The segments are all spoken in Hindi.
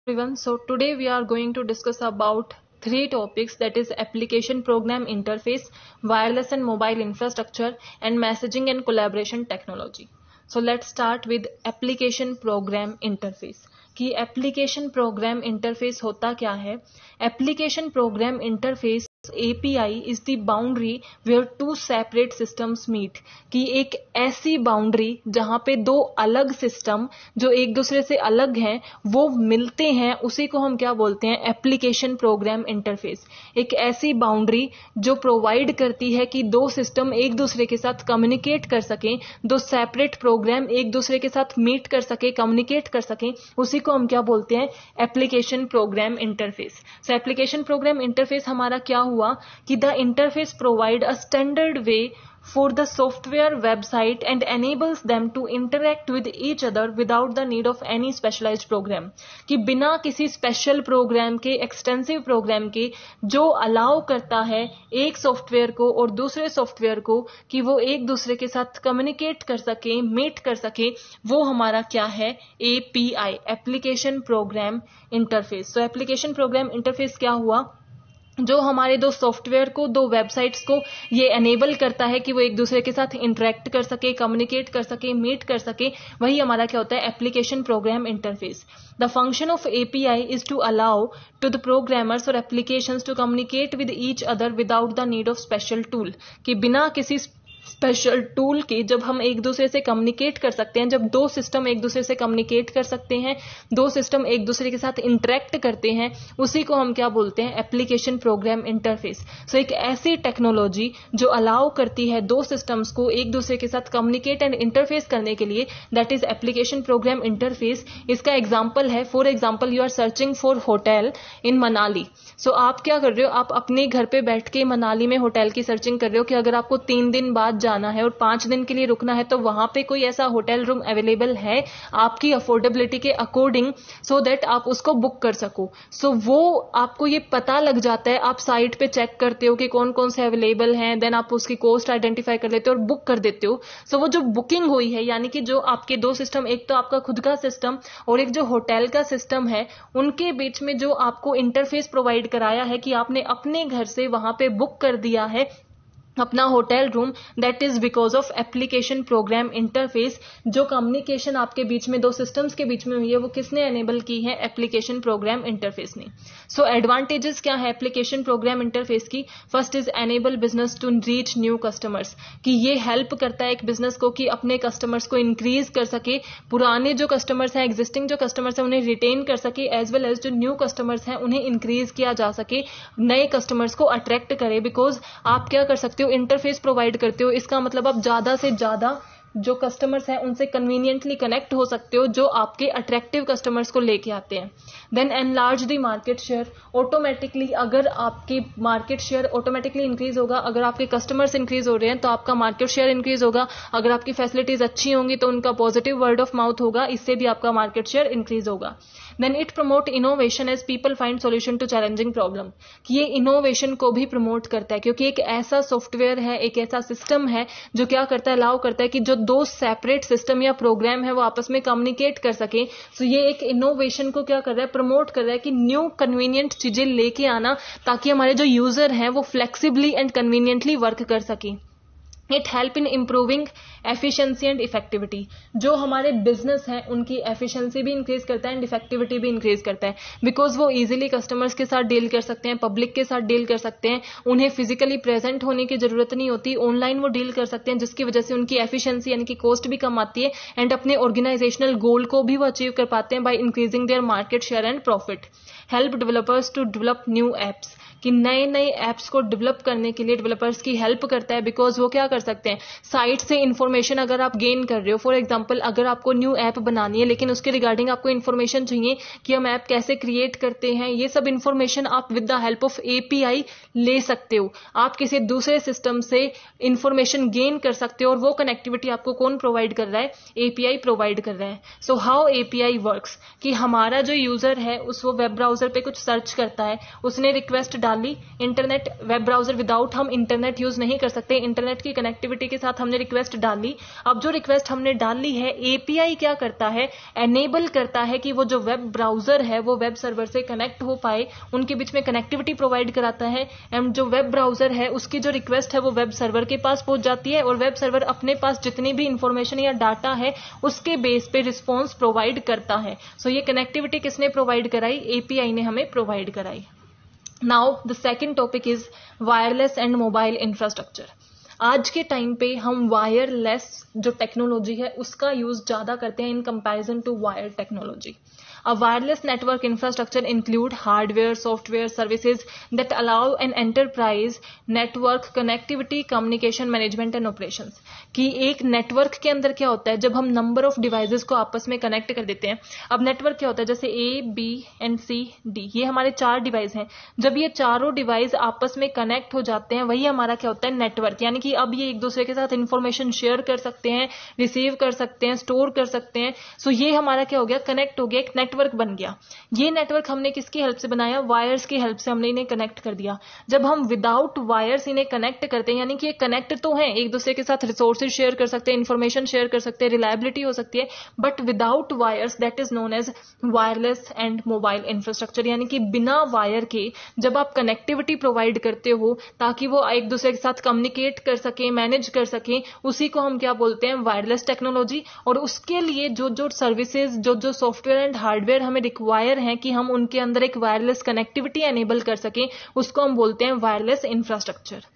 Everyone, so today we are going to discuss about three topics, that is application program interface, wireless and mobile infrastructure, and messaging and collaboration technology. So let's start with application program interface. कि एप्लीकेशन प्रोग्राम इंटरफेस होता क्या है? Application program interface API is the boundary where two separate systems meet. कि एक ऐसी बाउंड्री जहां पे दो अलग सिस्टम जो एक दूसरे से अलग हैं वो मिलते हैं, उसी को हम क्या बोलते हैं? Application program interface. एक ऐसी बाउंड्री जो प्रोवाइड करती है कि दो सिस्टम एक दूसरे के साथ कम्युनिकेट कर सकें, दो सेपरेट प्रोग्राम एक दूसरे के साथ मीट कर सके, कम्युनिकेट कर सकें, उसी को हम क्या बोलते हैं? Application program interface. सो एप्लीकेशन प्रोग्राम इंटरफेस हमारा क्या हुआ कि the interface provide a standard way for the software website and enables them to interact with each other without the need of any specialized program. कि बिना किसी स्पेशल प्रोग्राम के, एक्सटेंसिव प्रोग्राम के, जो अलाउ करता है एक सॉफ्टवेयर को और दूसरे सॉफ्टवेयर को कि वो एक दूसरे के साथ कम्युनिकेट कर सके, मीट कर सके, वो हमारा क्या है? API, application program interface. सो एप्लीकेशन प्रोग्राम इंटरफेस क्या हुआ? जो हमारे दो सॉफ्टवेयर को, दो वेबसाइट्स को ये एनेबल करता है कि वो एक दूसरे के साथ इंटरेक्ट कर सके, कम्युनिकेट कर सके, मीट कर सके, वही हमारा क्या होता है? Application program interface. The function of API is to allow to the programmers और applications to communicate with each other without the need of special tool. कि बिना किसी स्पेशल टूल के जब हम एक दूसरे से कम्युनिकेट कर सकते हैं, जब दो सिस्टम एक दूसरे से कम्युनिकेट कर सकते हैं, दो सिस्टम एक दूसरे के साथ इंटरेक्ट करते हैं, उसी को हम क्या बोलते हैं? Application program interface. सो एक ऐसी टेक्नोलॉजी जो अलाउ करती है दो सिस्टम्स को एक दूसरे के साथ कम्युनिकेट एंड इंटरफेस करने के लिए, that is application program interface. इसका एग्जाम्पल है, for example you are searching for hotel in Manali. So आप क्या कर रहे हो? आप अपने घर पे बैठ के मनाली में होटल की सर्चिंग कर रहे हो कि अगर आपको 3 दिन बाद जाना है और 5 दिन के लिए रुकना है तो वहां पे कोई ऐसा होटल रूम अवेलेबल है आपकी अफोर्डेबिलिटी के अकॉर्डिंग, सो दैट आप उसको बुक कर सको. सो वो आपको ये पता लग जाता है, आप साइट पे चेक करते हो कि कौन कौन से अवेलेबल हैं, देन आप उसकी कॉस्ट आइडेंटिफाई कर लेते हो और बुक कर देते हो. सो वो जो बुकिंग हुई है, यानी कि जो आपके दो सिस्टम, एक तो आपका खुद का सिस्टम और एक जो होटल का सिस्टम है, उनके बीच में जो आपको इंटरफेस प्रोवाइड कराया है कि आपने अपने घर से वहां पे बुक कर दिया है अपना hotel room, that is because of application program interface. जो कम्युनिकेशन आपके बीच में, दो सिस्टम्स के बीच में हुई है, वो किसने एनेबल की है? एप्लीकेशन प्रोग्राम इंटरफेस ने. सो एडवांटेजेस क्या है एप्लीकेशन प्रोग्राम इंटरफेस की? First is enable business to reach new customers. कि ये हेल्प करता है एक बिजनेस को कि अपने कस्टमर्स को इंक्रीज कर सके, पुराने जो कस्टमर्स हैं, एग्जिस्टिंग जो कस्टमर्स हैं, उन्हें रिटेन कर सके, एज वेल एज जो न्यू कस्टमर्स हैं उन्हें इंक्रीज किया जा सके, नए कस्टमर्स को अट्रैक्ट करे. बिकॉज आप क्या कर सकते हो? इंटरफेस प्रोवाइड करते हो, इसका मतलब आप ज्यादा से ज्यादा जो कस्टमर्स हैं उनसे कन्वीनियंटली कनेक्ट हो सकते हो, जो आपके अट्रैक्टिव कस्टमर्स को लेके आते हैं. Then enlarge the market share. Automatically अगर आपकी मार्केट शेयर ऑटोमेटिकली इंक्रीज होगा, अगर आपके कस्टमर्स इंक्रीज हो रहे हैं तो आपका मार्केट शेयर इंक्रीज होगा. अगर आपकी फैसिलिटीज अच्छी होंगी तो उनका पॉजिटिव वर्ड ऑफ माउथ होगा, इससे भी आपका मार्केट शेयर इंक्रीज होगा. Then it promote innovation as people find solution to challenging problem. कि ये इनोवेशन को भी प्रमोट करता है, क्योंकि एक ऐसा सॉफ्टवेयर है, एक ऐसा सिस्टम है जो क्या करता है? अलाउ करता है कि जो दो सेपरेट सिस्टम या प्रोग्राम है वो आपस में कम्युनिकेट कर सके. सो ये एक इनोवेशन को क्या कर रहा है? प्रमोट कर रहा है कि न्यू कन्वीनियंट चीजें लेके आना, ताकि हमारे जो यूजर हैं वो फ्लेक्सिबली एंड कन्वीनियंटली वर्क कर सके. It help in improving efficiency and effectivity. जो हमारे बिजनेस हैं उनकी एफिशिएंसी भी इंक्रीज करता है एंड इफेक्टिविटी भी इंक्रीज करता है, बिकॉज वो इजीली कस्टमर्स के साथ डील कर सकते हैं, पब्लिक के साथ डील कर सकते हैं, उन्हें फिजिकली प्रेजेंट होने की जरूरत नहीं होती, ऑनलाइन वो डील कर सकते हैं, जिसकी वजह से उनकी एफिशिएंसी यानी कि कॉस्ट भी कम आती है एंड अपने ऑर्गेनाइजेशनल गोल को भी वो अचीव कर पाते हैं by increasing their market share and profit. Help developers to develop new apps. कि नए नए एप्स को डेवलप करने के लिए डेवलपर्स की हेल्प करता है, बिकॉज वो क्या कर सकते हैं? साइट से इन्फॉर्मेशन अगर आप गेन कर रहे हो, फॉर एग्जांपल अगर आपको न्यू ऐप बनानी है लेकिन उसके रिगार्डिंग आपको इन्फॉर्मेशन चाहिए कि हम ऐप कैसे क्रिएट करते हैं, ये सब इन्फॉर्मेशन आप with the help of API ले सकते हो. आप किसी दूसरे सिस्टम से इन्फॉर्मेशन गेन कर सकते हो और वो कनेक्टिविटी आपको कौन प्रोवाइड कर रहा है? API प्रोवाइड कर रहा है. So how API works. कि हमारा जो यूजर है उस वो वेब ब्राउजर पे कुछ सर्च करता है, उसने रिक्वेस्ट डाली, इंटरनेट वेब ब्राउजर विदाउट हम इंटरनेट यूज नहीं कर सकते, इंटरनेट की कनेक्टिविटी के साथ हमने रिक्वेस्ट डाली। अब जो रिक्वेस्ट हमने डाली है, एपीआई क्या करता है, एनेबल करता है कि वो जो वेब ब्राउजर है वो वेब सर्वर से कनेक्ट हो पाए, उनके बीच में कनेक्टिविटी प्रोवाइड कराता है। एंड जो वेब ब्राउजर है उसकी जो रिक्वेस्ट है वो वेब सर्वर के पास पहुंच जाती है, और वेब सर्वर अपने पास जितनी भी इंफॉर्मेशन या डाटा है उसके बेस पे रिस्पॉन्स प्रोवाइड करता है। सो ये कनेक्टिविटी किसने प्रोवाइड कराई, एपीआई ने हमें प्रोवाइड कराई। Now the second topic is wireless and mobile infrastructure. आज के टाइम पे हम वायरलेस जो टेक्नोलॉजी है उसका यूज ज्यादा करते हैं in comparison to wire technology. A wireless network infrastructure include hardware, software, services that allow an enterprise network connectivity, communication, management and operations। कि एक नेटवर्क के अंदर क्या होता है, जब हम नंबर ऑफ डिवाइसेस को आपस में कनेक्ट कर देते हैं। अब नेटवर्क क्या होता है, जैसे ए, बी एंड सी, डी, ये हमारे 4 डिवाइस हैं। जब ये चारों डिवाइस आपस में कनेक्ट हो जाते हैं वही हमारा क्या होता है, नेटवर्क। यानी कि अब ये एक दूसरे के साथ इंफॉर्मेशन शेयर कर सकते हैं, रिसीव कर सकते हैं, स्टोर कर सकते हैं। सो ये हमारा क्या हो गया, कनेक्ट हो गया, एक नेटवर्क बन गया। ये नेटवर्क हमने किसकी हेल्प से बनाया, वायर्स की हेल्प से हमने इन्हें कनेक्ट कर दिया। जब हम विदाउट वायर्स इन्हें कनेक्ट करते हैं, यानी कि ये कनेक्ट तो है, एक दूसरे के साथ रिसोर्सेज शेयर कर सकते हैं, इंफॉर्मेशन शेयर कर सकते हैं, रिलायबिलिटी हो सकती है, but without wires that is known as wireless and mobile infrastructure. यानी कि बिना वायर के जब आप कनेक्टिविटी प्रोवाइड करते हो ताकि वो एक दूसरे के साथ कम्युनिकेट कर सके, मैनेज कर सके, उसी को हम क्या बोलते हैं, वायरलेस टेक्नोलॉजी। और उसके लिए जो जो सर्विसेज, जो जो सॉफ्टवेयर एंड हार्डवेयर हमें रिक्वायर हैं कि हम उनके अंदर एक वायरलेस कनेक्टिविटी एनेबल कर सकें, उसको हम बोलते हैं wireless infrastructure.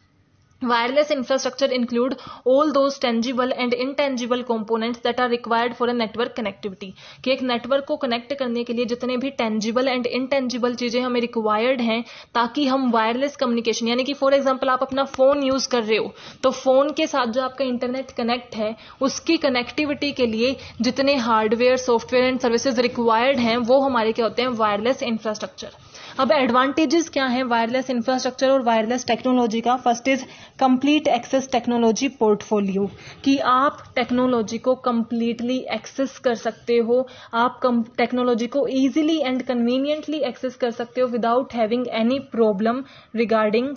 Wireless infrastructure include all those tangible and intangible components that are required for a network connectivity। कि एक नेटवर्क को कनेक्ट करने के लिए जितने भी tangible and intangible चीजें हमें रिक्वायर्ड हैं ताकि हम वायरलेस कम्युनिकेशन, यानी कि फॉर एग्जांपल आप अपना फोन यूज कर रहे हो तो फोन के साथ जो आपका इंटरनेट कनेक्ट है उसकी कनेक्टिविटी के लिए जितने hardware, software and services required हैं वो हमारे क्या होते हैं, वायरलेस इंफ्रास्ट्रक्चर। अब एडवांटेजेस क्या हैं वायरलेस इंफ्रास्ट्रक्चर और वायरलेस टेक्नोलॉजी का। First is complete access technology portfolio, कि आप टेक्नोलॉजी को कंप्लीटली एक्सेस कर सकते हो, आप टेक्नोलॉजी को इजीली एंड कन्वीनियंटली एक्सेस कर सकते हो without having any problem regarding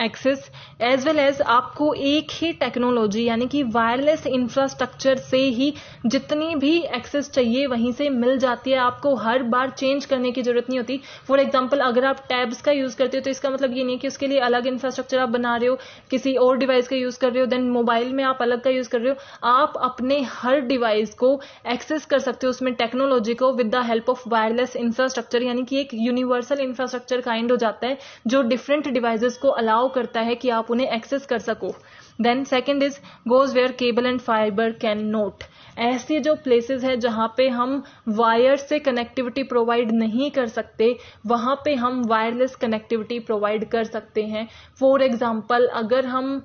access, as well as आपको एक ही टेक्नोलॉजी यानी कि वायरलेस इंफ्रास्ट्रक्चर से ही जितनी भी एक्सेस चाहिए वहीं से मिल जाती है, आपको हर बार चेंज करने की जरूरत नहीं होती। फॉर एग्जांपल अगर आप टैब्स का यूज करते हो तो इसका मतलब ये नहीं कि उसके लिए अलग इंफ्रास्ट्रक्चर आप बना रहे हो, किसी और डिवाइस का यूज कर रहे हो, देन मोबाइल में आप अलग का यूज कर रहे हो। आप अपने हर डिवाइस को एक्सेस कर सकते हो उसमें टेक्नोलॉजी को with the help of wireless infrastructure, यानी कि एक यूनिवर्सल इंफ्रास्ट्रक्चर काइंड हो जाता है जो डिफरेंट डिवाइसेस को अलाउ करता है कि आप उन्हें एक्सेस कर सको। Then second is goes where cable and fibre can not, ऐसे जो प्लेसेस है जहां पे हम वायर से कनेक्टिविटी प्रोवाइड नहीं कर सकते वहां पे हम वायरलेस कनेक्टिविटी प्रोवाइड कर सकते हैं। फॉर एग्जांपल अगर हम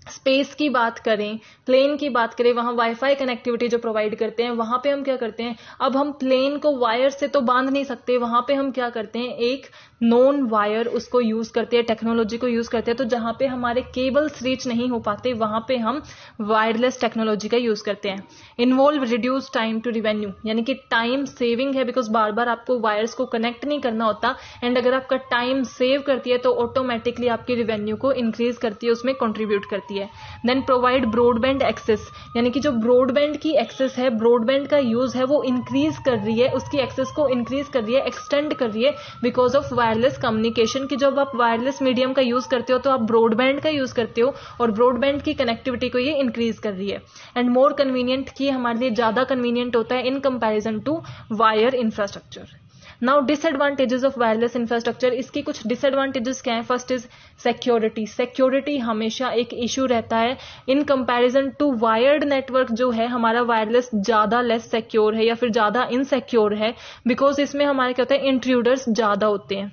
स्पेस की बात करें, प्लेन की बात करें, वहां वाईफाई कनेक्टिविटी जो प्रोवाइड करते हैं वहां पे हम क्या करते हैं, अब हम प्लेन को वायर से तो बांध नहीं सकते, वहां पे हम क्या करते हैं, एक नॉन वायर उसको यूज करते हैं, टेक्नोलॉजी को यूज करते हैं। तो जहां पे हमारे केबल्स रीच नहीं हो पाते वहां पे हम वायरलेस टेक्नोलॉजी का यूज करते हैं। Involve reduce time to revenue, यानी कि टाइम सेविंग है बिकॉज बार बार आपको वायर्स को कनेक्ट नहीं करना होता, एंड अगर आपका टाइम सेव करती है तो ऑटोमेटिकली आपकी रिवेन्यू को इंक्रीज करती है, उसमें कंट्रीब्यूट करती है। देन प्रोवाइड ब्रॉडबैंड एक्सेस, यानी कि जो ब्रॉडबैंड की एक्सेस है, ब्रॉडबैंड का यूज है वो इंक्रीज कर रही है, उसकी एक्सेस को इंक्रीज कर रही है, एक्सटेंड कर रही है बिकॉज ऑफ वायरलेस कम्युनिकेशन। की जब आप वायरलेस मीडियम का यूज करते हो तो आप ब्रॉडबैंड का यूज करते हो और ब्रॉडबैंड की कनेक्टिविटी को ये इंक्रीज कर रही है। एंड मोर कन्वीनियंट, की हमारे लिए ज्यादा कन्वीनियंट होता है in comparison to wire infrastructure. Now disadvantages of wireless infrastructure, इसके कुछ डिसएडवांटेजेस क्या है। फर्स्ट इज सिक्योरिटी, सिक्योरिटी हमेशा एक इशू रहता है in comparison to wired network. जो है हमारा वायरलेस ज्यादा लेस सिक्योर है या फिर ज्यादा इनसिक्योर है बिकॉज इसमें हमारे क्या होता है, इंट्रूडर्स ज्यादा होते हैं।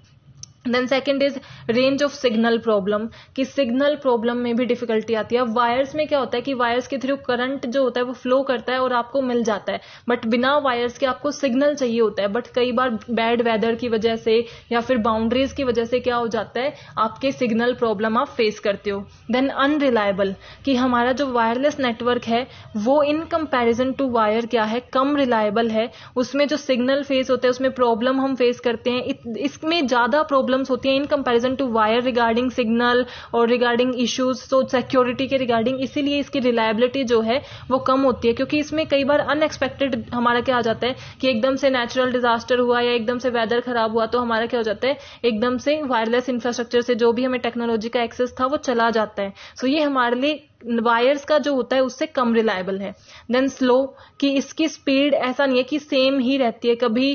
Then second is range of signal problem, कि सिग्नल प्रॉब्लम में भी डिफिकल्टी आती है। वायर्स में क्या होता है कि वायर्स के थ्रू करंट जो होता है वो फ्लो करता है और आपको मिल जाता है, बट बिना वायर्स के आपको सिग्नल चाहिए होता है। बट कई बार बैड वेदर की वजह से या फिर बाउंड्रीज की वजह से क्या हो जाता है, आपके सिग्नल प्रॉब्लम आप फेस करते हो। देन अनरिलायबल, कि हमारा जो वायरलेस नेटवर्क है वो इन कंपैरिजन टू वायर क्या है, कम रिलायबल है। उसमें जो सिग्नल फेस होता है उसमें प्रॉब्लम हम फेस करते हैं, इसमें ज्यादा प्रॉब्लम प्रॉब्लम्स होती हैं in comparison to wire regarding signal और रिगार्डिंग इश्यूज, तो सिक्योरिटी के रिगार्डिंग, इसीलिए इसकी रिलायबिलिटी जो है वो कम होती है, क्योंकि इसमें कई बार अनएक्सपेक्टेड हमारा क्या आ जाता है कि एकदम से नेचुरल डिजास्टर हुआ या एकदम से वेदर खराब हुआ, तो हमारा क्या हो जाता है, एकदम से वायरलेस इंफ्रास्ट्रक्चर से जो भी हमें टेक्नोलॉजी का एक्सेस था वो चला जाता है। सो ये हमारे लिए वायर्स का जो होता है उससे कम रिलायबल है। देन स्लो, कि इसकी स्पीड ऐसा नहीं है कि सेम ही रहती है, कभी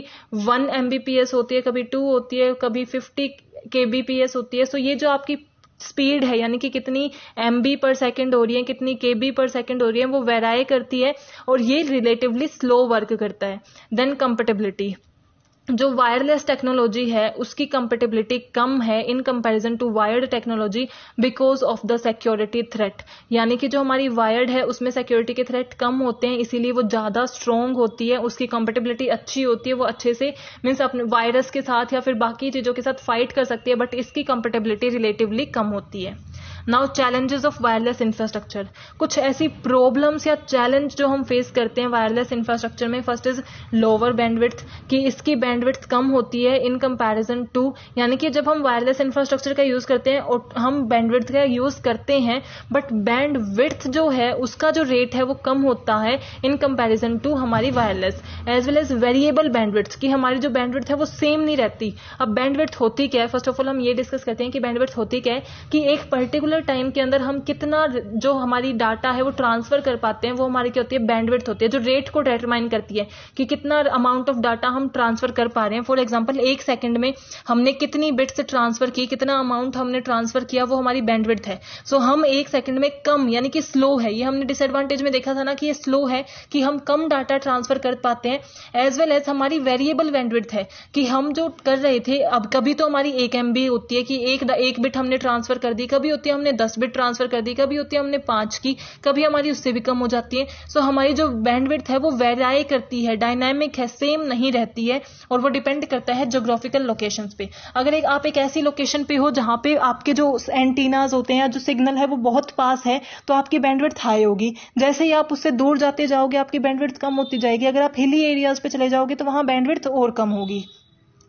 1 Mbps होती है, कभी 2 होती है, कभी 50 kbps होती है। सो ये जो आपकी स्पीड है, यानी कि कितनी MB/सेकेंड हो रही है, कितनी KB/सेकेंड हो रही है, वो वेराई करती है और ये रिलेटिवली स्लो वर्क करता है। देन कंपेटेबिलिटी, जो वायरलेस टेक्नोलॉजी है उसकी कंपेटेबिलिटी कम है in comparison to wired technology because of the security threat, यानी कि जो हमारी वायर्ड है उसमें सिक्योरिटी के थ्रेट कम होते हैं, इसीलिए वो ज़्यादा स्ट्रॉन्ग होती है, उसकी कंपेटेबिलिटी अच्छी होती है, वो अच्छे से मीन्स अपने वायरस के साथ या फिर बाकी चीज़ों के साथ फाइट कर सकती है, बट इसकी कंपेटेबिलिटी रिलेटिवली कम होती है। Now challenges of wireless infrastructure, कुछ ऐसी प्रॉब्लम्स या चैलेंज जो हम फेस करते हैं वायरलेस इंफ्रास्ट्रक्चर में। फर्स्ट इज लोअर बैंडविड्थ, कि इसकी बैंडविड्थ कम होती है इन कंपैरिजन टू, यानी कि जब हम वायरलेस इंफ्रास्ट्रक्चर का यूज करते हैं और हम बैंडविड्थ का यूज करते हैं, बट बैंडविड्थ जो है उसका जो रेट है वो कम होता है इन कंपैरिजन टू हमारी wireless. As well as variable bandwidth, कि हमारी जो बैंडविड्थ है वो सेम नहीं रहती। अब बैंडविड्थ होती क्या है, फर्स्ट ऑफ ऑल हम ये डिस्कस करते हैं कि बैंडविड्थ होती क्या है, कि एक पर्टिकुलर टाइम के अंदर हम कितना जो हमारी डाटा है वो ट्रांसफर कर पाते हैं, वो हमारी क्या होती है, बैंडविड्थ होती है, जो रेट को डिटरमाइन करती है कि कितना अमाउंट ऑफ डाटा हम ट्रांसफर कर पा रहे हैं। फॉर एग्जांपल 1 सेकंड में हमने कितनी बिट्स ट्रांसफर की, कितना अमाउंट हमने ट्रांसफर किया, वो हमारी बैंडविड्थ है। सो हम 1 सेकंड में कम, यानी कि स्लो है, ये हमने डिसएडवांटेज में देखा था ना कि ये स्लो है, कि हम कम डाटा ट्रांसफर कर पाते हैं। एज वेल एज हमारी वेरिएबल बैंडविड्थ है, कि हम जो कर रहे थे, अब कभी तो हमारी 1 MB होती है कि एक बिट हमने ट्रांसफर कर दी, कभी होती है हमने 10 बिट ट्रांसफर कर दी, कभी होती है हमने 5 की, कभी हमारी उससे भी कम हो जाती है। सो हमारी जो बैंडविड्थ है वो वेराई करती है, डायनामिक है, सेम नहीं रहती है, और वो डिपेंड करता है ज्योग्राफिकल लोकेशंस पे। अगर आप एक ऐसी लोकेशन पे हो जहां पे आपके जो एंटीनाज होते हैं या जो सिग्नल है वो बहुत पास है, तो आपकी बैंडविड्थ हाई होगी। जैसे ही आप उससे दूर जाते जाओगे आपकी बैंडविड्थ कम होती जाएगी। अगर आप हिली एरियाज पे चले जाओगे तो वहां बैंडविड्थ और कम होगी।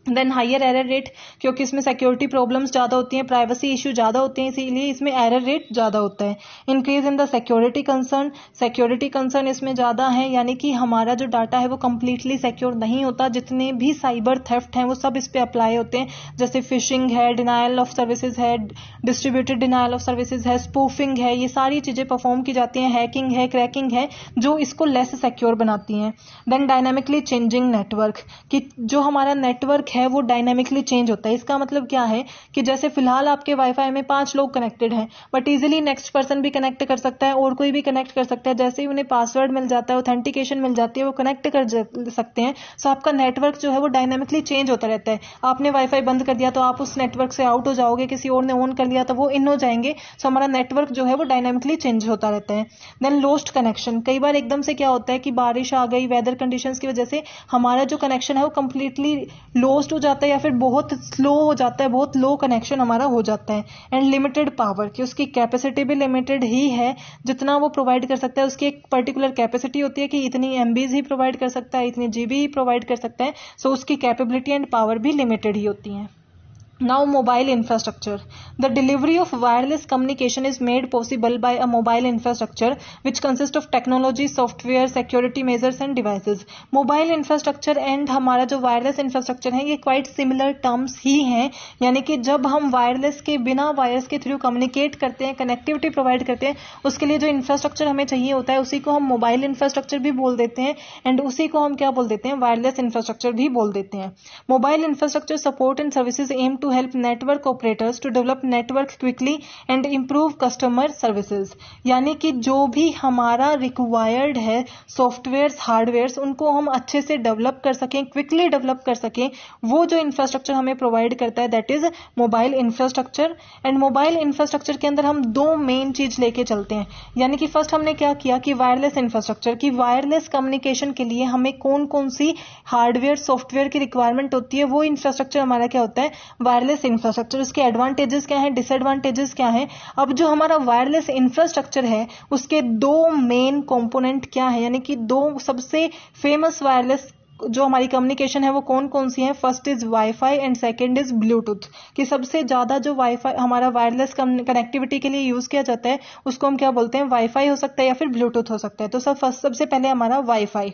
देन हायर एरर रेट, क्योंकि इसमें सिक्योरिटी प्रॉब्लम्स ज़्यादा होती हैं, प्राइवेसी इशू ज़्यादा होते हैं, इसीलिए इसमें एरर रेट ज़्यादा होता है। Increase in the security concern, security concern इसमें ज़्यादा है, यानी कि हमारा जो डाटा है वो कम्प्लीटली सिक्योर नहीं होता। जितने भी साइबर थेफ्ट हैं वो सब इस पर अप्लाई होते हैं, जैसे फिशिंग है, डिनायल ऑफ सर्विसेज है, डिस्ट्रीब्यूटेड डिनायल ऑफ सर्विसेज है, स्पूफिंग है, ये सारी चीज़ें परफॉर्म की जाती हैं, हैकिंग है, क्रैकिंग है, जो इसको लेस सिक्योर बनाती हैं। देन डायनामिकली चेंजिंग नेटवर्क, कि जो हमारा नेटवर्क है वो डायनामिकली चेंज होता है। इसका मतलब क्या है कि जैसे फिलहाल आपके वाईफाई में 5 लोग कनेक्टेड हैं, बट इजीली नेक्स्ट पर्सन भी कनेक्ट कर सकता है और कोई भी कनेक्ट कर सकता है। जैसे ही उन्हें पासवर्ड मिल जाता है, ऑथेंटिकेशन मिल जाती है, वो कनेक्ट कर सकते हैं। सो आपका नेटवर्क जो है वो डायनामिकली चेंज होता रहता है। आपने वाईफाई बंद कर दिया तो आप उस नेटवर्क से आउट हो जाओगे, किसी और ने ऑन कर दिया तो वो इन हो जाएंगे। सो हमारा नेटवर्क जो है वो डायनामिकली चेंज होता रहता है। देन लोस्ट कनेक्शन, कई बार एकदम से क्या होता है कि बारिश आ गई, वेदर कंडीशंस की वजह से हमारा जो कनेक्शन है वो कंप्लीटली लोस्ट हो जाता है या फिर बहुत स्लो हो जाता है, बहुत लो कनेक्शन हमारा हो जाता है। एंड लिमिटेड पावर, कि उसकी कैपेसिटी भी लिमिटेड ही है, जितना वो प्रोवाइड कर सकता है उसकी एक पर्टिकुलर कैपेसिटी होती है कि इतनी MBs ही प्रोवाइड कर सकता है, इतनी GB ही प्रोवाइड कर सकता है। सो उसकी कैपेबिलिटी एंड पावर भी लिमिटेड ही होती हैं। Now mobile infrastructure. The delivery of wireless communication is made possible by a mobile infrastructure which consists of technology, software, security measures and devices. Mobile infrastructure and हमारा जो wireless infrastructure है ये quite similar terms ही हैं, यानी कि जब हम wireless के बिना वायर्स के थ्रू कम्युनिकेट करते हैं, कनेक्टिविटी प्रोवाइड करते हैं, उसके लिए जो इंफ्रास्ट्रक्चर हमें चाहिए होता है उसी को हम मोबाइल इंफ्रास्ट्रक्चर भी बोल देते हैं, एंड उसी को हम क्या बोल देते हैं, वायरलेस इंफ्रास्ट्रक्चर भी बोल देते हैं। Mobile infrastructure support and services aim to help network operators to develop network quickly and improve customer services, यानी कि जो भी हमारा रिक्वायर्ड है सॉफ्टवेयर हार्डवेयर उनको हम अच्छे से डेवलप कर सकें, क्विकली डेवलप कर सकें, वो जो इंफ्रास्ट्रक्चर हमें प्रोवाइड करता है that is mobile infrastructure. And mobile infrastructure के अंदर हम 2 मेन चीज लेके चलते हैं, यानी कि फर्स्ट हमने क्या किया कि वायरलेस इंफ्रास्ट्रक्चर की वायरलेस कम्युनिकेशन के लिए हमें कौन कौन सी हार्डवेयर सॉफ्टवेयर की रिक्वायरमेंट होती है, वो इंफ्रास्ट्रक्चर हमारा क्या होता है, वायरलेस इंफ्रास्ट्रक्चर। उसके एडवांटेजेस क्या है, डिसएडवांटेजेस क्या है। अब जो हमारा वायरलेस इंफ्रास्ट्रक्चर है उसके 2 मेन कंपोनेंट क्या है, यानी कि 2 सबसे फेमस वायरलेस जो हमारी कम्युनिकेशन है वो कौन कौन सी है? First is wifi and second is Bluetooth. कि सबसे ज्यादा जो वाईफाई हमारा वायरलेस कनेक्टिविटी के लिए यूज किया जाता है उसको हम क्या बोलते हैं? वाईफाई हो सकता है या फिर ब्लूटूथ हो सकता है। तो सबसे पहले हमारा वाईफाई।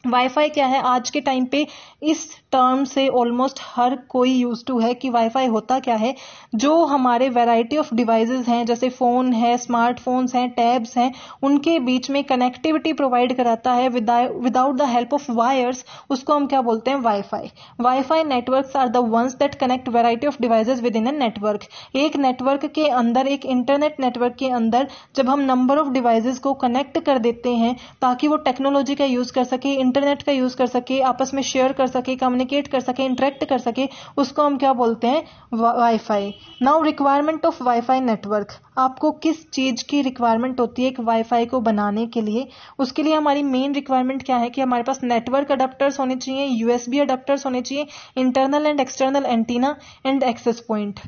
वाईफाई क्या है? आज के टाइम पे इस टर्म से ऑलमोस्ट हर कोई यूज टू है कि वाईफाई होता क्या है। जो हमारे वैरायटी ऑफ डिवाइसेस हैं, जैसे फोन है, स्मार्टफोन्स हैं, टैब्स हैं, उनके बीच में कनेक्टिविटी प्रोवाइड कराता है without the help of wires, उसको हम क्या बोलते हैं? Wi-Fi. Wi-Fi networks are the ones that connect variety of devices within a network. एक नेटवर्क के अंदर, एक इंटरनेट नेटवर्क के अंदर जब हम नंबर ऑफ डिवाइसेस को कनेक्ट कर देते हैं ताकि वो टेक्नोलॉजी का यूज कर सके, इंटरनेट का यूज कर सके, आपस में शेयर कर सके, कम्युनिकेट कर सके, इंटरेक्ट कर सके, उसको हम क्या बोलते हैं? Wifi. Now requirement of wifi network. आपको किस चीज की रिक्वायरमेंट होती है एक वाईफाई को बनाने के लिए? उसके लिए हमारी मेन रिक्वायरमेंट क्या है कि हमारे पास नेटवर्क अडेप्टर्स होने चाहिए, यूएसबी अडेप्टर्स होने चाहिए, internal and external antenna and access point.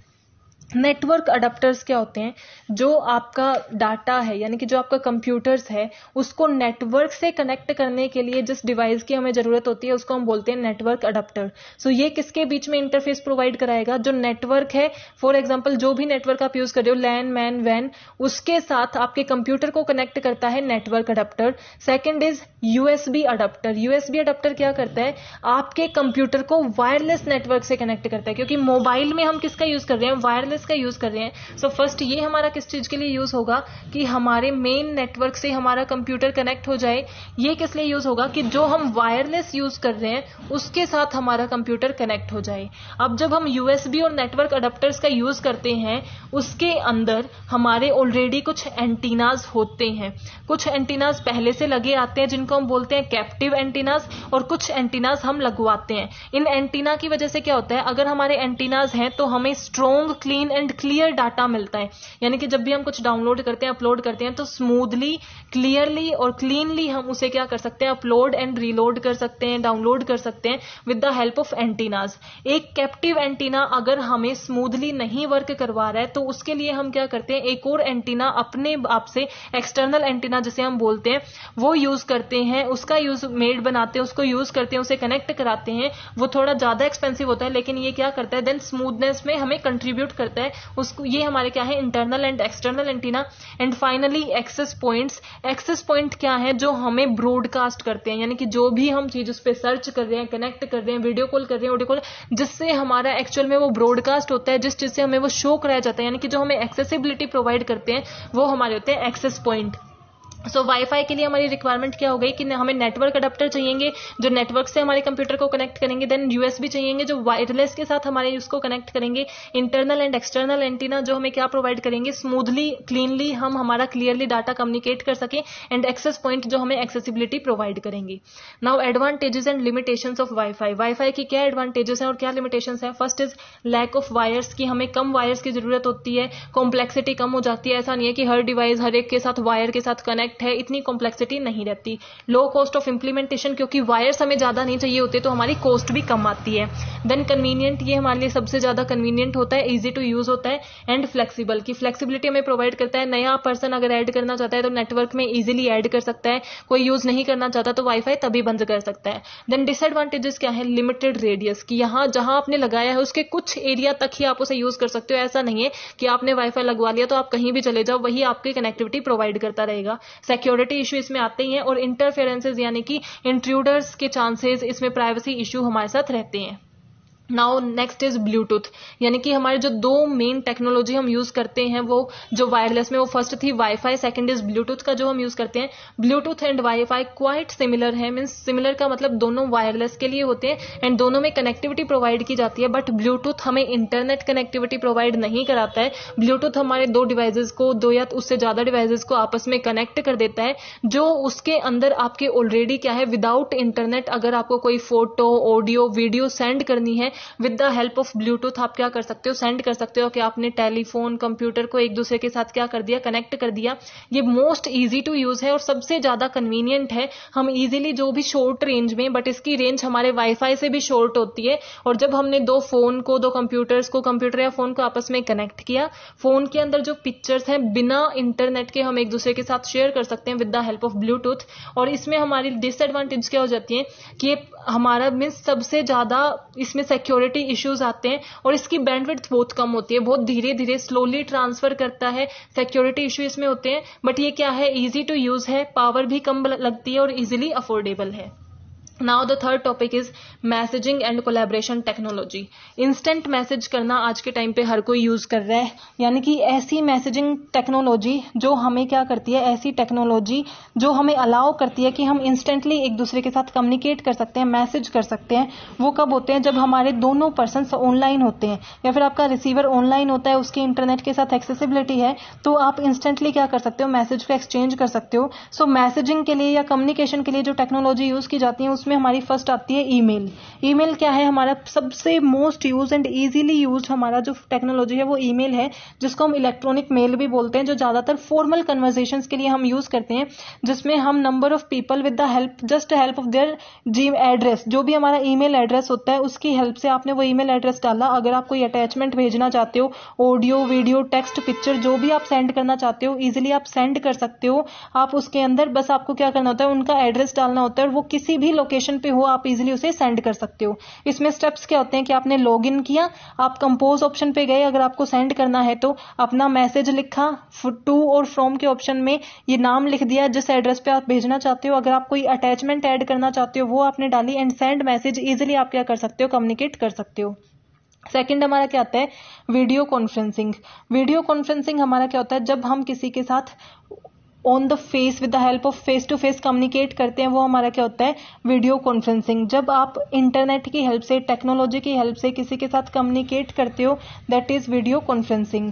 Network adapters क्या होते हैं? जो आपका डाटा है, यानी कि जो आपका कंप्यूटर्स है, उसको नेटवर्क से कनेक्ट करने के लिए जिस डिवाइस की हमें जरूरत होती है उसको हम बोलते हैं नेटवर्क अडेप्टर। सो ये किसके बीच में इंटरफेस प्रोवाइड कराएगा? जो नेटवर्क है, फॉर एग्जांपल जो भी नेटवर्क आप यूज कर रहे हो, लैन, मैन, वैन, उसके साथ आपके कंप्यूटर को कनेक्ट करता है network adapter. Second is USB adapter. USB adapter क्या करता है? आपके कंप्यूटर को वायरलेस नेटवर्क से कनेक्ट करता है, क्योंकि मोबाइल में हम किसका यूज कर रहे हैं? वायरलेस का यूज कर रहे हैं। सो फर्स्ट ये हमारा किस चीज के लिए यूज होगा कि हमारे मेन नेटवर्क से हमारा कंप्यूटर कनेक्ट हो जाए। ये किस लिए यूज होगा? कि जो हम वायरलेस यूज कर रहे हैं उसके साथ हमारा कंप्यूटर कनेक्ट हो जाए। अब जब हम यूएसबी और नेटवर्क अडेप्टर्स का यूज करते हैं, उसके अंदर हमारे ऑलरेडी कुछ एंटीनाज होते हैं। कुछ एंटीनाज पहले से लगे आते हैं जिनको हम बोलते हैं कैप्टिव एंटीनाज, और कुछ एंटीनाज हम लगवाते हैं। इन एंटीना की वजह से क्या होता है? अगर हमारे एंटीनाज हैं तो हमें strong, clean and clear data मिलता है। यानी कि जब भी हम कुछ डाउनलोड करते हैं, अपलोड करते हैं, तो स्मूथली, क्लियरली और क्लीनली हम उसे क्या कर सकते हैं? अपलोड एंड रीलोड कर सकते हैं, डाउनलोड कर सकते हैं with the help of antennas. एक कैप्टिव एंटीना अगर हमें स्मूथली नहीं वर्क करवा रहा है तो उसके लिए हम क्या करते हैं? एक और एंटीना अपने आप से, एक्सटर्नल एंटीना जिसे हम बोलते हैं, वो यूज करते हैं, उसका यूज मेड बनाते हैं, उसको यूज करते हैं, उसे कनेक्ट कराते हैं। वो थोड़ा ज्यादा एक्सपेंसिव होता है, लेकिन ये क्या करता है? देन स्मूथनेस में हमें कंट्रीब्यूट करता है। उसको ये हमारे क्या है? Internal and external antenna. And finally access points. Access point क्या है? जो हमें ब्रॉडकास्ट करते हैं, यानी कि जो भी हम चीज उस पर सर्च कर रहे हैं, कनेक्ट कर रहे हैं, वीडियो कॉल कर रहे हैं, ऑडियो कॉल, जिससे हमारा एक्चुअल में वो ब्रॉडकास्ट होता है, जिस चीज से हमें वो शो कराया जाता है, यानी कि जो हमें एक्सेसिबिलिटी प्रोवाइड करते हैं, वो हमारे होते हैं एक्सेस पॉइंट। सो वाईफाई के लिए हमारी रिक्वायरमेंट क्या हो गई कि हमें नेटवर्क अडेप्टर चाहिए जो नेटवर्क से हमारे कंप्यूटर को कनेक्ट करेंगे। देन यूएसबी चाहिए जो वायरलेस के साथ हमारे उसको कनेक्ट करेंगे। इंटरनल एंड एक्सटर्नल एंटीना जो हमें क्या प्रोवाइड करेंगे? स्मूथली, क्लीनली हम हमारा क्लियरली डाटा कम्युनिकेट कर सके। एंड एक्सेस पॉइंट जो हमें एक्सेसिबिलिटी प्रोवाइड करेंगे। Now advantages and limitations of Wi-Fi. Wi-Fi की क्या एडवांटेजेस हैं और क्या लिमिटेशंस हैं? First is lack of wires, की हमें कम वायर्स की जरूरत होती है, कॉम्प्लेक्सिटी कम हो जाती है। ऐसा नहीं है कि हर डिवाइस हर एक के साथ वायर के साथ कनेक्ट है, इतनी कॉम्प्लेक्सिटी नहीं रहती। लो कॉस्ट ऑफ इंप्लीमेंटेशन, क्योंकि वायर्स हमें ज्यादा नहीं चाहिए होते तो हमारी कॉस्ट भी कम आती है। देन कन्वीनियंट, ये हमारे लिए सबसे ज्यादा कन्वीनियंट होता है, इजी टू यूज होता है। एंड फ्लेक्सिबल, की फ्लेक्सिबिलिटी हमें प्रोवाइड करता है। नया पर्सन अगर ऐड करना चाहता है तो नेटवर्क में इजीली ऐड कर सकता है, कोई यूज नहीं करना चाहता तो वाईफाई तभी बंद कर सकता है। देन डिसएडवांटेजेस क्या है? लिमिटेड रेडियस, की यहाँ जहां आपने लगाया है उसके कुछ एरिया तक ही आप उसे यूज कर सकते हो। ऐसा नहीं है कि आपने वाईफाई लगवा लिया तो आप कहीं भी चले जाओ, वही आपकी कनेक्टिविटी प्रोवाइड करता रहेगा। सिक्योरिटी इशू इसमें आते ही हैं, और इंटरफेरेंसेस यानी कि इंट्रूडर्स के चांसेस, इसमें प्राइवेसी इशू हमारे साथ रहते हैं। नाउ नेक्स्ट इज ब्लूटूथ, यानी कि हमारे जो दो मेन टेक्नोलॉजी हम यूज करते हैं वो जो वायरलेस में, वो फर्स्ट थी वाईफाई, सेकंड इज ब्लूटूथ का जो हम यूज करते हैं। Bluetooth and wifi quite similar है, मींस सिमिलर का मतलब दोनों वायरलेस के लिए होते हैं एंड दोनों में कनेक्टिविटी प्रोवाइड की जाती है। बट ब्लूटूथ हमें इंटरनेट कनेक्टिविटी प्रोवाइड नहीं कराता है। ब्लूटूथ हमारे दो डिवाइसेस को, दो या उससे ज्यादा डिवाइसेस को आपस में कनेक्ट कर देता है, जो उसके अंदर आपके ऑलरेडी क्या है, विदाउट इंटरनेट अगर आपको कोई फोटो, ऑडियो, वीडियो सेंड करनी है with the help of Bluetooth आप क्या कर सकते हो, सेंड कर सकते हो कि आपने टेलीफोन कंप्यूटर को एक दूसरे के साथ क्या कर दिया, कनेक्ट कर दिया। ये मोस्ट ईजी टू यूज है और सबसे ज्यादा कन्वीनियंट है। हम इजीली जो भी शॉर्ट रेंज में, बट इसकी रेंज हमारे वाईफाई से भी शॉर्ट होती है, और जब हमने दो फोन को, दो कंप्यूटर्स को, कंप्यूटर या फोन को आपस में कनेक्ट किया, फोन के अंदर जो पिक्चर्स हैं बिना इंटरनेट के हम एक दूसरे के साथ शेयर कर सकते हैं with the help of Bluetooth. और इसमें हमारी डिसएडवांटेज क्या हो जाती है कि हमारा मीन्स सबसे ज्यादा इसमें सिक्योरिटी इश्यूज आते हैं और इसकी बैंडविड्थ बहुत कम होती है, बहुत धीरे धीरे स्लोली ट्रांसफर करता है, सिक्योरिटी इश्यू इसमें होते हैं। बट ये क्या है, इजी टू यूज है, पावर भी कम लगती है और इजीली अफोर्डेबल है। Now the third topic is messaging and collaboration technology. Instant message करना आज के टाइम पे हर कोई यूज कर रहा है, यानी कि ऐसी मैसेजिंग टेक्नोलॉजी जो हमें क्या करती है, ऐसी टेक्नोलॉजी जो हमें अलाउ करती है कि हम इंस्टेंटली एक दूसरे के साथ कम्युनिकेट कर सकते हैं, मैसेज कर सकते हैं। वो कब होते हैं, जब हमारे दोनों पर्सन ऑनलाइन होते हैं या फिर आपका रिसीवर ऑनलाइन होता है, उसकी इंटरनेट के साथ एक्सेसिबिलिटी है, तो आप इंस्टेंटली क्या कर सकते हो, मैसेज को एक्सचेंज कर सकते हो। सो मैसेजिंग के लिए या कम्युनिकेशन के लिए जो टेक्नोलॉजी यूज की जाती है उसमें हमारी फर्स्ट आती है ईमेल। ईमेल क्या है, हमारा सबसे most use and easily used हमारा जो टेक्नोलॉजी है वो ईमेल है, जिसको हम इलेक्ट्रॉनिक मेल भी बोलते हैं, जो ज्यादातर फॉर्मल कन्वर्सेशंस के लिए हम यूज करते हैं, जिसमें हम number of people with the help just help of their G address, जो भी हमारा ईमेल एड्रेस होता है उसकी हेल्प से आपने वो ईमेल एड्रेस डाला। अगर आप कोई अटैचमेंट भेजना चाहते हो, ऑडियो, वीडियो, टेक्स्ट, पिक्चर, जो भी आप सेंड करना चाहते हो, इजीली आप सेंड कर सकते हो। आप उसके अंदर बस आपको क्या करना होता है, उनका एड्रेस डालना होता है और वो किसी भी लोकेशन पे हो आप इजीली उसे सेंड कर सकते हो। इसमें स्टेप्स क्या होते हैं कि आपने लॉगिन किया, आप कंपोज ऑप्शन पे गए, अगर आपको सेंड करना है तो अपना मैसेज लिखा, टू और फ्रॉम के ऑप्शन में ये नाम लिख दिया जिस एड्रेस पे आप भेजना चाहते हो, अगर आप कोई अटैचमेंट ऐड करना चाहते हो वो आपने डाली, एंड सेंड मैसेज। इजीली आप क्या कर सकते हो, कम्युनिकेट कर सकते हो। सेकंड हमारा क्या आता है, वीडियो कॉन्फ्रेंसिंग। वीडियो कॉन्फ्रेंसिंग हमारा क्या होता है, जब हम किसी के साथ on the face with the help of face to face communicate करते हैं, वो हमारा क्या होता है, वीडियो कॉन्फ्रेंसिंग। जब आप इंटरनेट की हेल्प से, टेक्नोलॉजी की हेल्प से किसी के साथ कम्युनिकेट करते हो, दैट इज वीडियो कॉन्फ्रेंसिंग।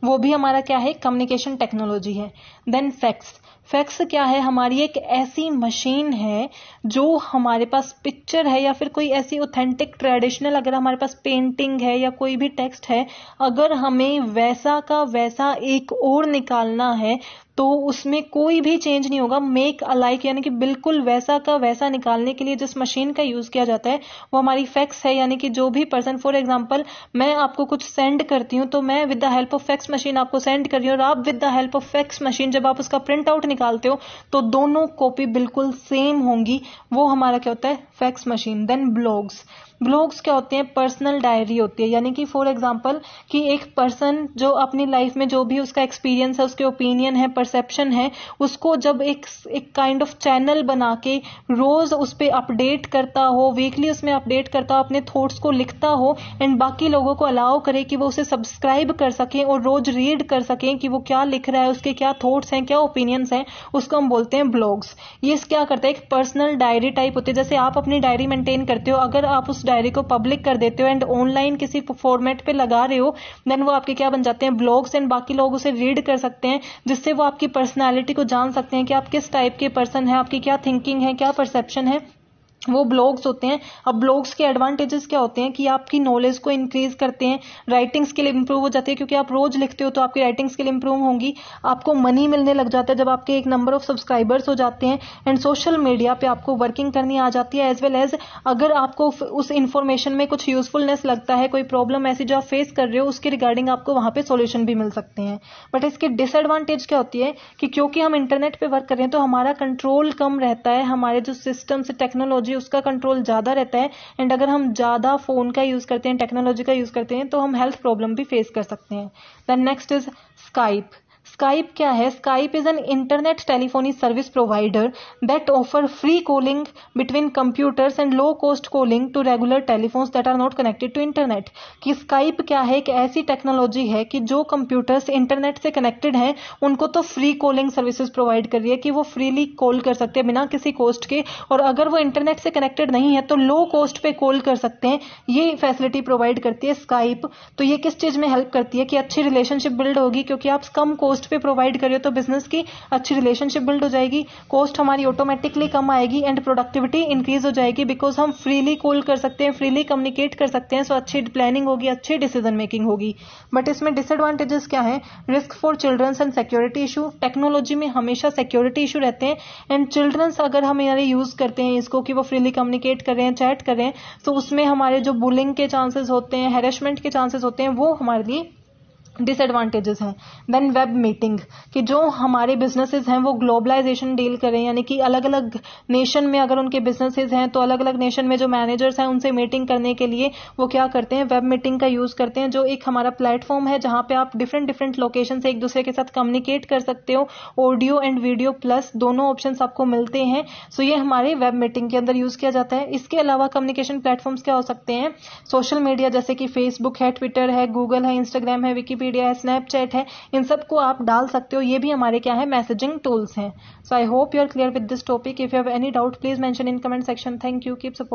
वो भी हमारा क्या है, कम्युनिकेशन टेक्नोलॉजी है। Then fax. फैक्स क्या है, हमारी एक ऐसी मशीन है जो हमारे पास पिक्चर है या फिर कोई ऐसी ऑथेंटिक ट्रेडिशनल, अगर हमारे पास पेंटिंग है या कोई भी टेक्स्ट है, अगर हमें वैसा का वैसा एक और निकालना है तो उसमें कोई भी चेंज नहीं होगा। मेक अलाइक यानी कि बिल्कुल वैसा का वैसा निकालने के लिए जिस मशीन का यूज किया जाता है वो हमारी फैक्स है। यानी कि जो भी पर्सन, फॉर एग्जांपल मैं आपको कुछ सेंड करती हूँ तो मैं with the help of fax machine आपको सेंड कर रही हूँ, और आप with the help of fax machine जब आप उसका प्रिंट आउट निकालते हो तो दोनों कॉपी बिल्कुल सेम होंगी। वो हमारा क्या होता है, fax machine. Then blogs. Blogs क्या होते हैं, पर्सनल डायरी होती है। यानी कि फॉर एग्जांपल कि एक पर्सन जो अपनी लाइफ में जो भी उसका एक्सपीरियंस है, उसके ओपिनियन है, परसेप्शन है, उसको जब एक काइंड ऑफ चैनल बना के रोज उस पर अपडेट करता हो, वीकली उसमें अपडेट करता हो, अपने थॉट्स को लिखता हो, एंड बाकी लोगों को अलाउ करे कि वो उसे सब्सक्राइब कर सकें और रोज रीड कर सकें कि वो क्या लिख रहा है, उसके क्या थॉट्स हैं, क्या ओपिनियंस हैं, उसको हम बोलते हैं ब्लॉग्स। ये क्या करता है, एक पर्सनल डायरी टाइप होती है। जैसे आप अपनी डायरी मेंटेन करते हो, अगर आप उस डायरी को पब्लिक कर देते हो एंड ऑनलाइन किसी फॉर्मेट पे लगा रहे हो, देन वो आपके क्या बन जाते हैं, ब्लॉग्स, एंड बाकी लोग उसे रीड कर सकते हैं, जिससे वो आपकी पर्सनालिटी को जान सकते हैं कि आप किस टाइप के पर्सन हैं, आपकी क्या थिंकिंग है, क्या परसेप्शन है। वो ब्लॉग्स होते हैं। अब ब्लॉग्स के एडवांटेजेस क्या होते हैं कि आपकी नॉलेज को इंक्रीज करते हैं, राइटिंग स्किल इंप्रूव हो जाती है, क्योंकि आप रोज लिखते हो तो आपकी राइटिंग स्किल इंप्रूव होंगी। आपको मनी मिलने लग जाता है जब आपके एक नंबर ऑफ सब्सक्राइबर्स हो जाते हैं, एंड सोशल मीडिया पे आपको वर्किंग करनी आ जाती है। एज वेल एज अगर आपको उस इंफॉर्मेशन में कुछ यूजफुलनेस लगता है, कोई प्रॉब्लम ऐसी जो आप फेस कर रहे हो, उसके रिगार्डिंग आपको वहां पे सॉल्यूशन भी मिल सकते हैं। बट इसकी डिसएडवांटेज क्या होती है कि क्योंकि हम इंटरनेट पे वर्क कर रहे हैं तो हमारा कंट्रोल कम रहता है, हमारे जो सिस्टम से टेक्नोलॉजी उसका कंट्रोल ज्यादा रहता है, एंड अगर हम ज्यादा फोन का यूज करते हैं, टेक्नोलॉजी का यूज करते हैं, तो हम हेल्थ प्रॉब्लम भी फेस कर सकते हैं। Then next is Skype. Skype क्या है, Skype is an internet telephony service provider that offer free calling between computers and low cost calling to regular telephones that are not connected to internet. कि स्काइप क्या है, एक ऐसी टेक्नोलॉजी है कि जो कंप्यूटर्स इंटरनेट से कनेक्टेड हैं उनको तो फ्री कॉलिंग सर्विसेज प्रोवाइड कर रही है कि वो फ्रीली कॉल कर सकते हैं बिना किसी कॉस्ट के, और अगर वो इंटरनेट से कनेक्टेड नहीं है तो लो कॉस्ट पे कॉल कर सकते हैं। ये फैसिलिटी प्रोवाइड करती है स्काइप। तो ये किस चीज में हेल्प करती है कि अच्छी रिलेशनशिप बिल्ड होगी, क्योंकि आप कम कॉस्ट कॉस्ट पे प्रोवाइड कर रहे हो तो बिजनेस की अच्छी रिलेशनशिप बिल्ड हो जाएगी, कॉस्ट हमारी ऑटोमेटिकली कम आएगी एंड प्रोडक्टिविटी इंक्रीज हो जाएगी, बिकॉज हम फ्रीली कॉल कर सकते हैं, फ्रीली कम्युनिकेट कर सकते हैं, सो अच्छी प्लानिंग होगी, अच्छी डिसीजन मेकिंग होगी। बट इसमें डिसएडवांटेजेस क्या है? Risk for children's and security issue. Technology में हमेशा सिक्योरिटी इशू रहते हैं एंड चिल्ड्रंस अगर हम यानी यूज करते हैं इसको कि वो फ्रीली कम्युनिकेट कर रहे हैं, चैट कर रहे हैं, तो उसमें हमारे जो बुलिंग के चांसेस होते हैं, हैरेसमेंट के चांसेस होते हैं, वो हमारे लिए डिसएडवांटेजेस हैं। देन वेब मीटिंग, कि जो हमारे बिजनेसेस हैं वो ग्लोबलाइजेशन डील करें, यानी कि अलग अलग नेशन में अगर उनके बिजनेसेस हैं तो अलग अलग नेशन में जो मैनेजर्स हैं उनसे मीटिंग करने के लिए वो क्या करते हैं? वेब मीटिंग का यूज करते हैं, जो एक हमारा प्लेटफॉर्म है जहां पे आप डिफरेंट डिफरेंट लोकेशन से एक दूसरे के साथ कम्युनिकेट कर सकते हो। ऑडियो एंड वीडियो प्लस दोनों ऑप्शन आपको मिलते हैं। सो ये हमारे वेब मीटिंग के अंदर यूज किया जाता है। इसके अलावा कम्युनिकेशन प्लेटफॉर्म्स क्या हो सकते हैं? सोशल मीडिया, जैसे कि फेसबुक है, ट्विटर है, गूगल है, इंस्टाग्राम है, विकीपीडिया है, स्नैपचैट है, इन सबको आप डाल सकते हो। ये भी हमारे क्या है? मैसेजिंग टूल्स हैं। So I hope you are clear with this topic. If you have any doubt please mention in comment section. Thank you, keep support.